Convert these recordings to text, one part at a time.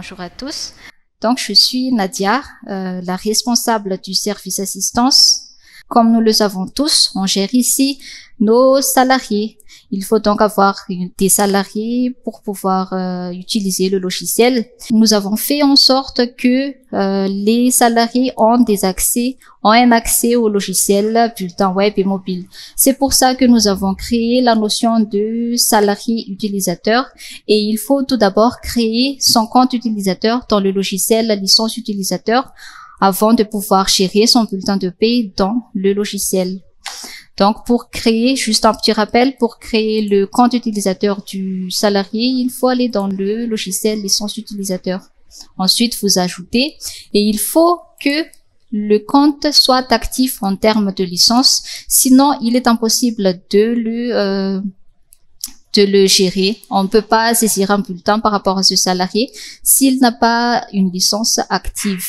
bonjour à tous. Donc, je suis Nadia, la responsable du service assistance. Comme nous le savons tous, on gère ici nos salariés. Il faut donc avoir des salariés pour pouvoir utiliser le logiciel. Nous avons fait en sorte que les salariés ont un accès au logiciel bulletin web et mobile. C'est pour ça que nous avons créé la notion de salarié utilisateur, et il faut tout d'abord créer son compte utilisateur dans le logiciel licence utilisateur avant de pouvoir gérer son bulletin de paie dans le logiciel. Donc, pour créer, juste un petit rappel, pour créer le compte utilisateur du salarié, il faut aller dans le logiciel licence utilisateur. Ensuite, vous ajoutez, et il faut que le compte soit actif en termes de licence, sinon il est impossible de le gérer. On ne peut pas saisir un bulletin par rapport à ce salarié s'il n'a pas une licence active.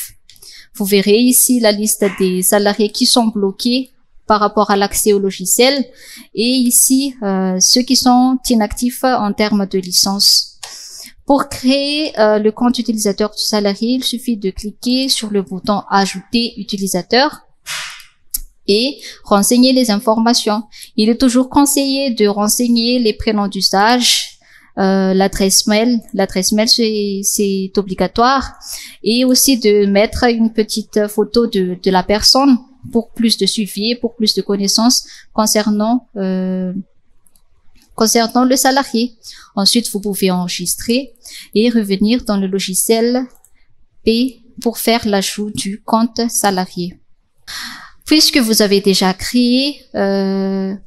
Vous verrez ici la liste des salariés qui sont bloqués par rapport à l'accès au logiciel, et ici ceux qui sont inactifs en termes de licence. Pour créer le compte utilisateur du salarié, il suffit de cliquer sur le bouton Ajouter utilisateur et renseigner les informations. Il est toujours conseillé de renseigner les prénoms d'usage, l'adresse mail c'est obligatoire, et aussi de mettre une petite photo de la personne pour plus de suivi, pour plus de connaissances concernant le salarié. Ensuite, vous pouvez enregistrer et revenir dans le logiciel P pour faire l'ajout du compte salarié. Puisque vous avez déjà créé le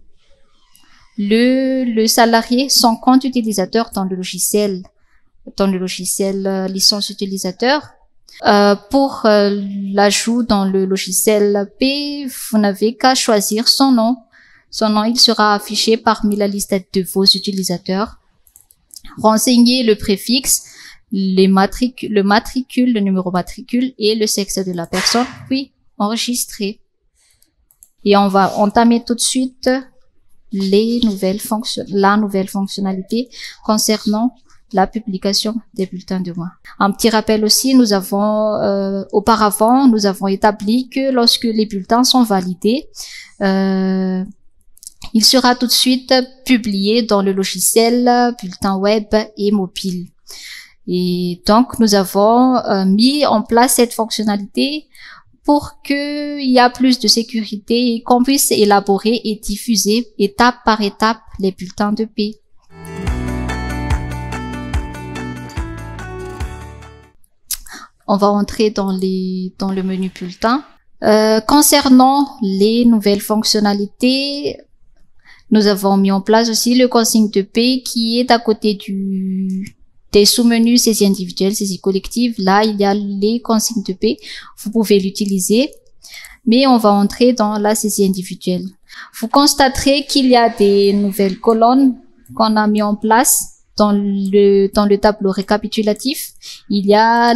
salarié, son compte utilisateur dans le logiciel licence utilisateur, pour l'ajout dans le logiciel P, vous n'avez qu'à choisir son nom. Son nom, il sera affiché parmi la liste de vos utilisateurs. Renseignez le préfixe, le numéro matricule et le sexe de la personne, puis enregistrer. Et on va entamer tout de suite la nouvelle fonctionnalité concernant la publication des bulletins de mois. Un petit rappel aussi, auparavant, nous avons établi que lorsque les bulletins sont validés, il sera tout de suite publié dans le logiciel bulletin web et mobile. Et donc, nous avons mis en place cette fonctionnalité pour qu'il y ait plus de sécurité et qu'on puisse élaborer et diffuser étape par étape les bulletins de paie. On va entrer dans le menu bulletin. Concernant les nouvelles fonctionnalités, nous avons mis en place aussi le consigne de paie qui est à côté des sous-menus saisie individuelle, saisie collective. Là, il y a les consignes de paie. Vous pouvez l'utiliser, mais on va entrer dans la saisie individuelle. Vous constaterez qu'il y a des nouvelles colonnes qu'on a mis en place. Dans le tableau récapitulatif, il y a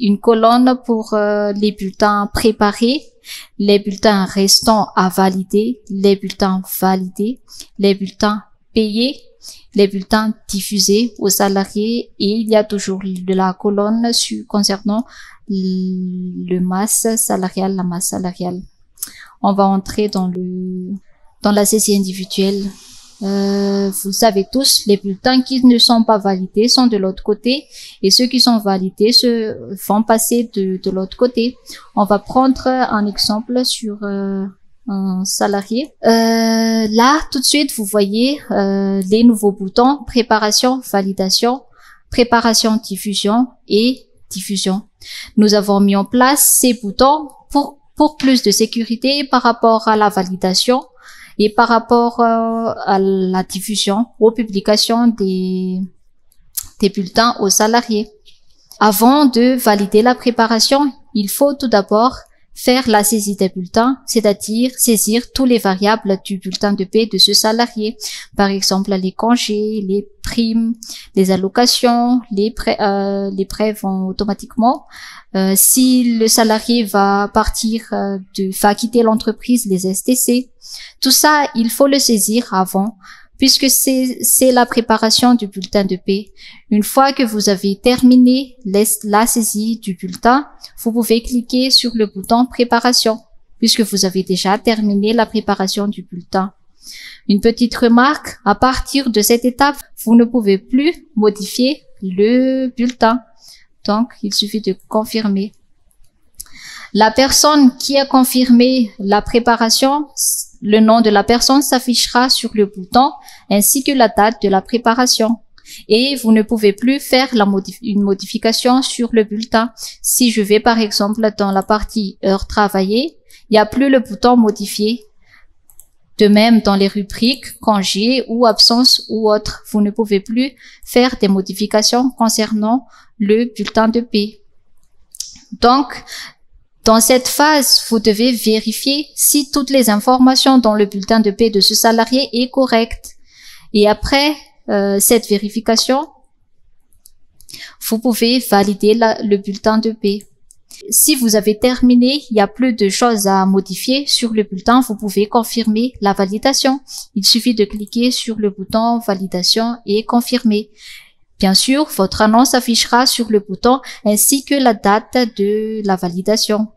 une colonne pour les bulletins préparés, les bulletins restants à valider, les bulletins validés, les bulletins payés, les bulletins diffusés aux salariés, et il y a toujours de la colonne concernant la masse salariale. On va entrer dans la saisie individuelle. Vous savez tous, les bulletins qui ne sont pas validés sont de l'autre côté, et ceux qui sont validés se font passer de l'autre côté. On va prendre un exemple sur un salarié. Là, tout de suite, vous voyez les nouveaux boutons préparation, validation, préparation, diffusion et diffusion. Nous avons mis en place ces boutons pour plus de sécurité par rapport à la validation et par rapport à la diffusion, aux publications des bulletins aux salariés. Avant de valider la préparation, il faut tout d'abord faire la saisie des bulletins, c'est-à-dire saisir tous les variables du bulletin de paie de ce salarié. Par exemple, les congés, les primes, les allocations, les prêts vont automatiquement. Si le salarié va quitter l'entreprise, les STC, tout ça, il faut le saisir avant puisque c'est la préparation du bulletin de paie. Une fois que vous avez terminé la saisie du bulletin, vous pouvez cliquer sur le bouton préparation, puisque vous avez déjà terminé la préparation du bulletin. Une petite remarque, à partir de cette étape, vous ne pouvez plus modifier le bulletin. Donc, il suffit de confirmer. La personne qui a confirmé la préparation, le nom de la personne s'affichera sur le bouton ainsi que la date de la préparation. Et vous ne pouvez plus faire une modification sur le bulletin. Si je vais par exemple dans la partie heures travaillées, il n'y a plus le bouton modifier. De même, dans les rubriques congé ou absence ou autre, vous ne pouvez plus faire des modifications concernant le bulletin de paie. Donc, dans cette phase, vous devez vérifier si toutes les informations dans le bulletin de paie de ce salarié est correcte. Et après cette vérification, vous pouvez valider le bulletin de paie. Si vous avez terminé, il n'y a plus de choses à modifier sur le bulletin, vous pouvez confirmer la validation. Il suffit de cliquer sur le bouton validation et confirmer. Bien sûr, votre annonce affichera sur le bouton ainsi que la date de la validation.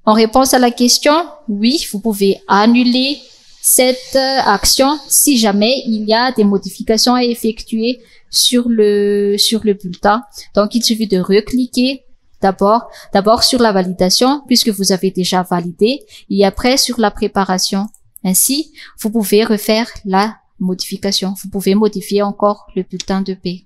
En réponse à la question, oui, vous pouvez annuler cette action si jamais il y a des modifications à effectuer sur le bulletin. Donc, il suffit de recliquer d'abord sur la validation puisque vous avez déjà validé et après sur la préparation. Ainsi, vous pouvez refaire la modification. Vous pouvez modifier encore le bulletin de paie.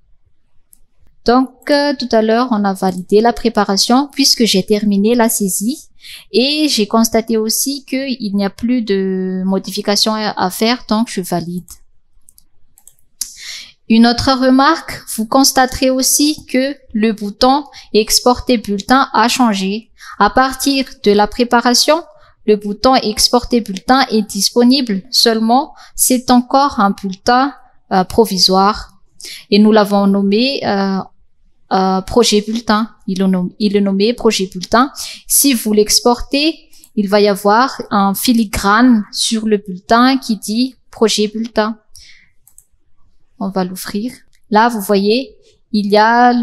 Donc, tout à l'heure, on a validé la préparation puisque j'ai terminé la saisie et j'ai constaté aussi qu'il n'y a plus de modifications à faire, donc je valide. Une autre remarque, vous constaterez aussi que le bouton exporter bulletin a changé. À partir de la préparation, le bouton exporter bulletin est disponible, seulement c'est encore un bulletin provisoire et nous l'avons nommé projet bulletin. Il est nommé projet bulletin. Si vous l'exportez, il va y avoir un filigrane sur le bulletin qui dit projet bulletin. On va l'ouvrir. Là, vous voyez, il y a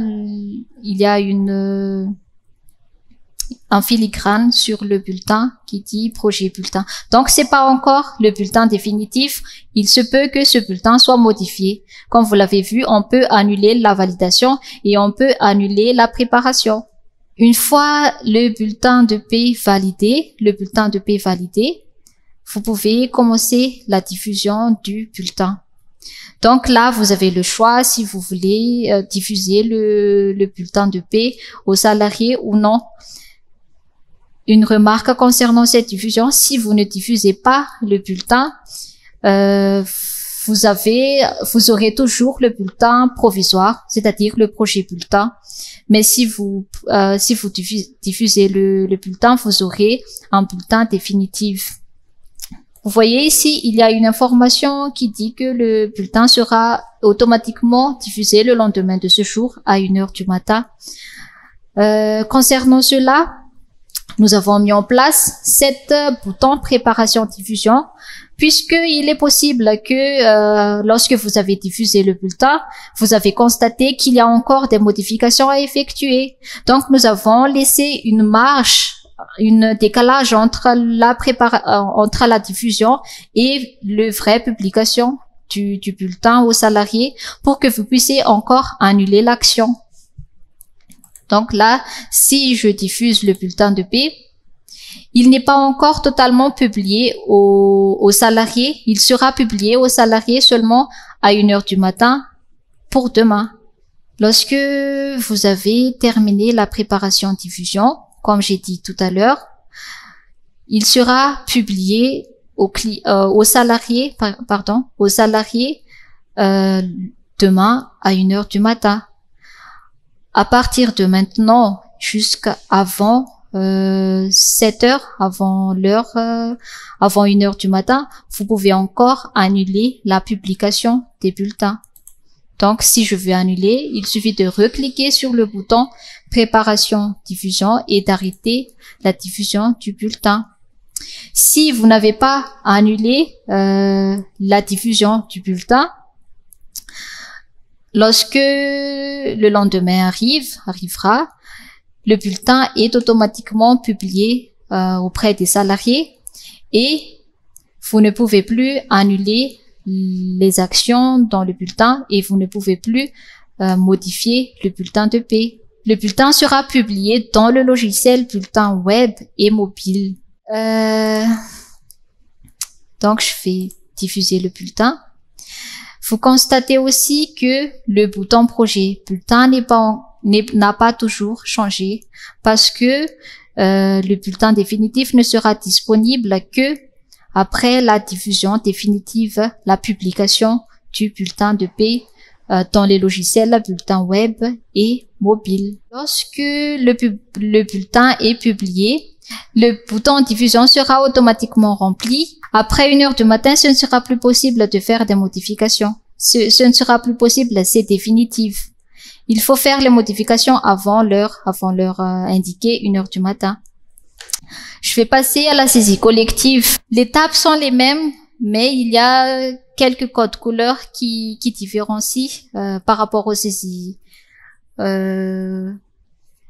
un filigrane sur le bulletin qui dit projet bulletin. Donc, c'est pas encore le bulletin définitif. Il se peut que ce bulletin soit modifié. Comme vous l'avez vu, on peut annuler la validation et on peut annuler la préparation. Une fois le bulletin de paie validé, vous pouvez commencer la diffusion du bulletin. Donc là, vous avez le choix si vous voulez diffuser le bulletin de paie aux salariés ou non. Une remarque concernant cette diffusion, si vous ne diffusez pas le bulletin, vous aurez toujours le bulletin provisoire, c'est-à-dire le projet bulletin. Mais si vous diffusez le bulletin, vous aurez un bulletin définitif. Vous voyez ici, il y a une information qui dit que le bulletin sera automatiquement diffusé le lendemain de ce jour à 1h du matin. Concernant cela, nous avons mis en place cet bouton préparation-diffusion puisqu'il est possible que lorsque vous avez diffusé le bulletin, vous avez constaté qu'il y a encore des modifications à effectuer. Donc, nous avons laissé une marge, un décalage entre la diffusion et le vrai publication du bulletin aux salariés pour que vous puissiez encore annuler l'action. Donc là, si je diffuse le bulletin de paie, il n'est pas encore totalement publié aux salariés. Il sera publié aux salariés seulement à 1h du matin pour demain. Lorsque vous avez terminé la préparation-diffusion, comme j'ai dit tout à l'heure, il sera publié aux salariés demain à 1h du matin. À partir de maintenant jusqu'à avant 7h, avant 1h du matin, vous pouvez encore annuler la publication des bulletins. Donc, si je veux annuler, il suffit de recliquer sur le bouton préparation diffusion et d'arrêter la diffusion du bulletin. Si vous n'avez pas annulé la diffusion du bulletin, lorsque le lendemain arrivera, le bulletin est automatiquement publié auprès des salariés et vous ne pouvez plus annuler les actions dans le bulletin et vous ne pouvez plus modifier le bulletin de paie. Le bulletin sera publié dans le logiciel bulletin web et mobile. Donc, je vais diffuser le bulletin. Vous constatez aussi que le bouton projet bulletin n'a pas toujours changé parce que le bulletin définitif ne sera disponible que après la diffusion définitive, la publication du bulletin de paie dans les logiciels bulletin web et mobile. Lorsque le bulletin est publié, le bouton diffusion sera automatiquement rempli. Après 1 heure du matin, ce ne sera plus possible de faire des modifications. Ce ne sera plus possible, c'est définitif. Il faut faire les modifications avant l'heure indiquée, 1 heure du matin. Je vais passer à la saisie collective. Les tables sont les mêmes, mais il y a quelques codes couleurs qui différencient par rapport aux saisies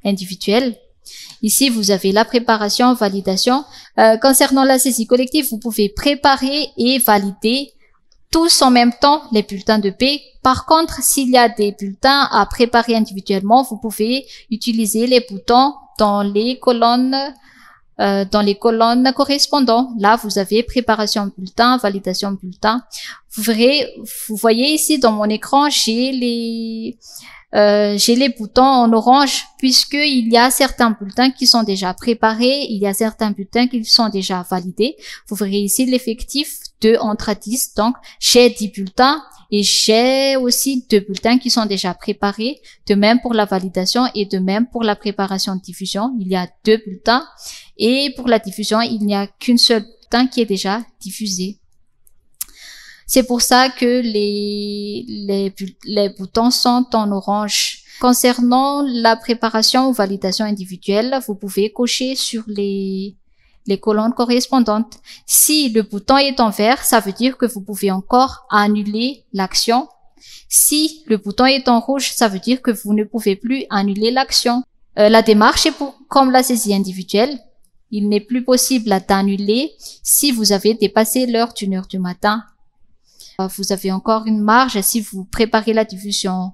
individuelles. Ici, vous avez la préparation, validation. Concernant la saisie collective, vous pouvez préparer et valider tous en même temps les bulletins de paie. Par contre, s'il y a des bulletins à préparer individuellement, vous pouvez utiliser les boutons dans les colonnes correspondantes. Là, vous avez préparation bulletin, validation bulletin. Vous voyez ici dans mon écran, j'ai les boutons en orange puisqu'il y a certains bulletins qui sont déjà préparés, il y a certains bulletins qui sont déjà validés. Vous verrez ici l'effectif 2 entre 10. Donc, j'ai 10 bulletins et j'ai aussi 2 bulletins qui sont déjà préparés. De même pour la validation et de même pour la préparation de diffusion. Il y a 2 bulletins et pour la diffusion, il n'y a qu'une seule bulletin qui est déjà diffusé. C'est pour ça que les boutons sont en orange. Concernant la préparation ou validation individuelle, vous pouvez cocher sur les colonnes correspondantes. Si le bouton est en vert, ça veut dire que vous pouvez encore annuler l'action. Si le bouton est en rouge, ça veut dire que vous ne pouvez plus annuler l'action. La démarche est comme la saisie individuelle. Il n'est plus possible d'annuler si vous avez dépassé l'heure d'1 heure du matin. Vous avez encore une marge. Si vous préparez la diffusion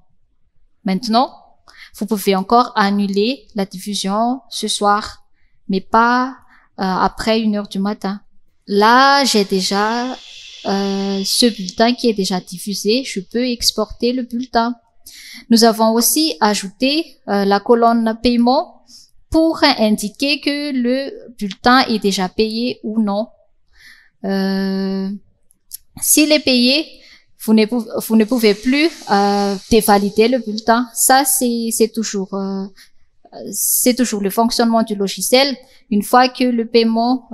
maintenant, vous pouvez encore annuler la diffusion ce soir, mais pas après 1 heure du matin. Là, j'ai déjà ce bulletin qui est déjà diffusé. Je peux exporter le bulletin. Nous avons aussi ajouté la colonne paiement pour indiquer que le bulletin est déjà payé ou non. S'il est payé, vous ne pouvez plus dévalider le bulletin. Ça, c'est toujours le fonctionnement du logiciel. Une fois que le paiement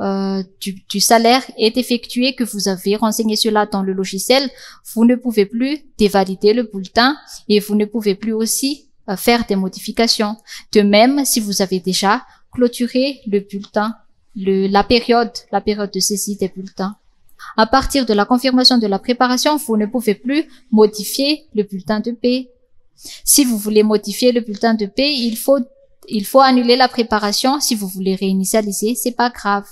du salaire est effectué, que vous avez renseigné cela dans le logiciel, vous ne pouvez plus dévalider le bulletin et vous ne pouvez plus aussi faire des modifications. De même, si vous avez déjà clôturé le bulletin, la période de saisie des bulletins. À partir de la confirmation de la préparation, vous ne pouvez plus modifier le bulletin de paie. Si vous voulez modifier le bulletin de paie, il faut annuler la préparation. Si vous voulez réinitialiser, c'est pas grave.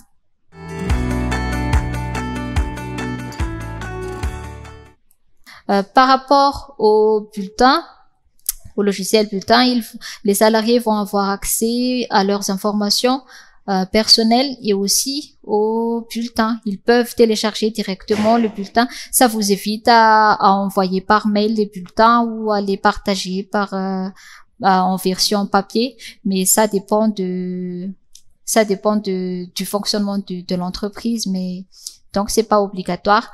Par rapport au bulletin, au logiciel bulletin, les salariés vont avoir accès à leurs informations personnelles et aussi au bulletin. Ils peuvent télécharger directement le bulletin. Ça vous évite à envoyer par mail les bulletins ou à les partager en version papier, mais ça dépend du fonctionnement de l'entreprise, mais donc c'est pas obligatoire.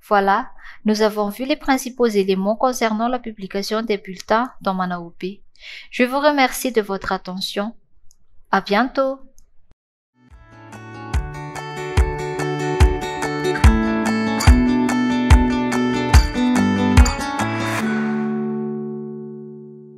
Voilà, nous avons vu les principaux éléments concernant la publication des bulletins dans MANAOP. Je vous remercie de votre attention. À bientôt.